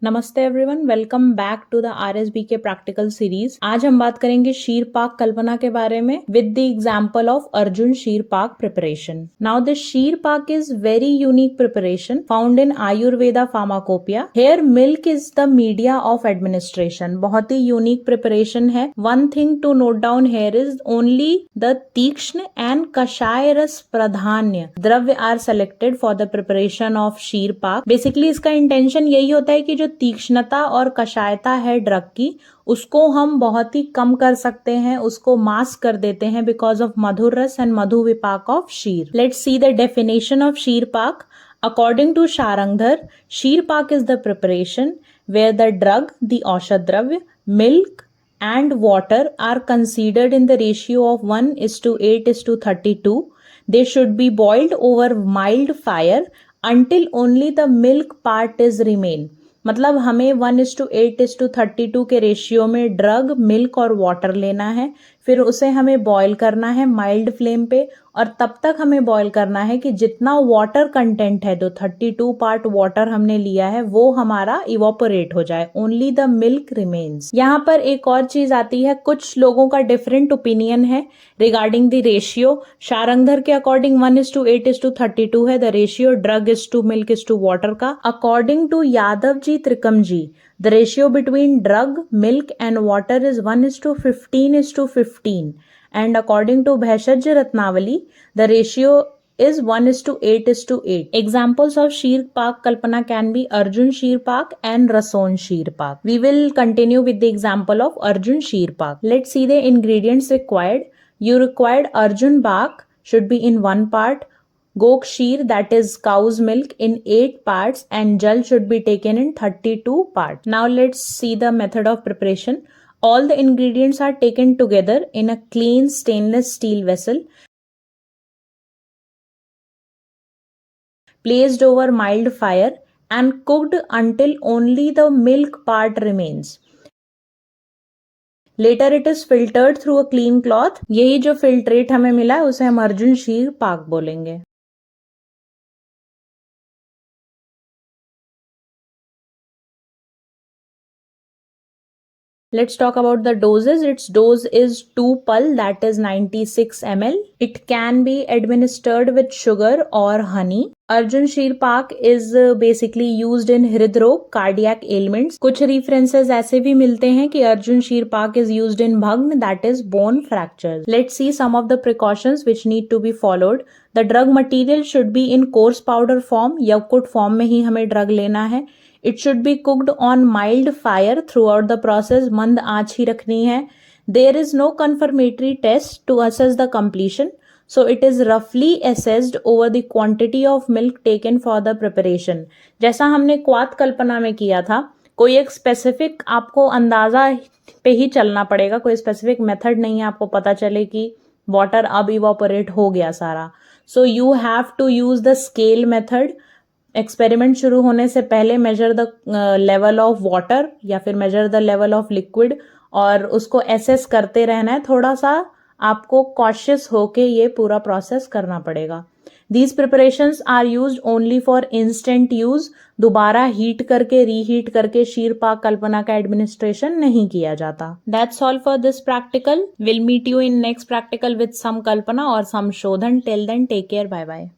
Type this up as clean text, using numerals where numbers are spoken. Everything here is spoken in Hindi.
नमस्ते everyone, welcome back to the RSB के प्रैक्टिकल सीरीज। आज हम बात करेंगे शीर पाक कल्पना के बारे में with the example of Arjuna ksheer pak preparation. Now this ksheer pak is very unique preparation found in Ayurveda pharmacopoeia. Here milk is the media of administration. बहुत ही यूनिक प्रिपरेशन है। One thing to note down here is only the tikshna and kashaya rasa pradhanya dravya are selected for the preparation of ksheer pak. Basically इसका इंटेंशन यही होता है कि जो तीक्ष्णता और कषायता है ड्रग की, उसको हम बहुत ही कम कर सकते हैं, उसको मास्क कर देते हैं because of madhura rasa and madhu vipaka of ksheer. Let's see the definition of ksheer pak. According to Sharangdhar, शीर पाक is the preparation where the drug, the औषध द्रव्य, milk and water are considered in the ratio of 1:8:32. They should be boiled over mild fire until only the milk part is remain. मतलब हमें 1:8:32 के रेशियो में ड्रग, मिल्क और वाटर लेना है, फिर उसे हमें बॉईल करना है माइल्ड फ्लेम पे, और तब तक हमें बॉईल करना है कि जितना वाटर कंटेंट है, जो 32 पार्ट वाटर हमने लिया है, वो हमारा इवोपोरेट हो जाए, ओनली द मिल्क रिमेन्स। यहाँ पर एक और चीज आती है, कुछ लोगों का डिफरेंट ओपिनियन है रिगार्डिंग द रेशियो। शारंगधर के अकॉर्डिंग 1:8:32 है the ratio drug is to milk is to water का। According to Yadav ji Trikam ji, the ratio between drug, milk and water is 1:15:15, and according to Bhaishaj Ratnavali, the ratio is 1:8:8. Examples of Sheer Pak Kalpana can be Arjun Sheer Pak and Rason Sheer Pak. We will continue with the example of Arjun Sheer Pak. Let's see the ingredients required. You required Arjun Pak should be in 1 part. Gok sheer, that is cow's milk, in 8 parts, and jal should be taken in 32 parts. Now let's see the method of preparation. All the ingredients are taken together in a clean stainless steel vessel, placed over mild fire and cooked until only the milk part remains. Later it is filtered through a clean cloth. यही जो filtrate हमें मिला है उसे हम अर्जुन शीर पाक बोलेंगे। Let's talk about the doses. Its dose is 2 pul, that is 96 ml. It can be administered with sugar or honey. Arjun Sheer Pak is basically used in हृदरोग, cardiac ailments. कुछ references ऐसे भी मिलते हैं कि अर्जुन शीर पाक is used in भग्न, that is bone fractures. Let's see some of the precautions which need to be followed. The drug material should be in coarse powder form, यवकुट form में ही हमें drug लेना है. It should be cooked on mild fire throughout the process. मंद आंच ही रखनी है. There is no confirmatory test to assess the completion, so it is roughly assessed over the quantity of milk taken for the preparation. जैसा हमने क्वाथ कल्पना में किया था, कोई एक स्पेसिफिक आपको अंदाजा पे ही चलना पड़ेगा, कोई स्पेसिफिक मेथड नहीं है आपको पता चले कि वाटर अब इवापोरेट हो गया सारा. So you have to use the scale method. Experiment शुरू होने से पहले measure the level of water या फिर measure the level of liquid, और उसको एसेस करते रहना है. थोड़ा सा आपको कॉशियस होके ये पूरा प्रोसेस करना पड़ेगा. These preparations are used only for instant use. दोबारा हीट करके रीहीट करके शीर पाक कल्पना का एडमिनिस्ट्रेशन नहीं किया जाता. That's all for this practical. Will meet you in next practical with some kalpana और some shodhana. Till then take care, bye bye.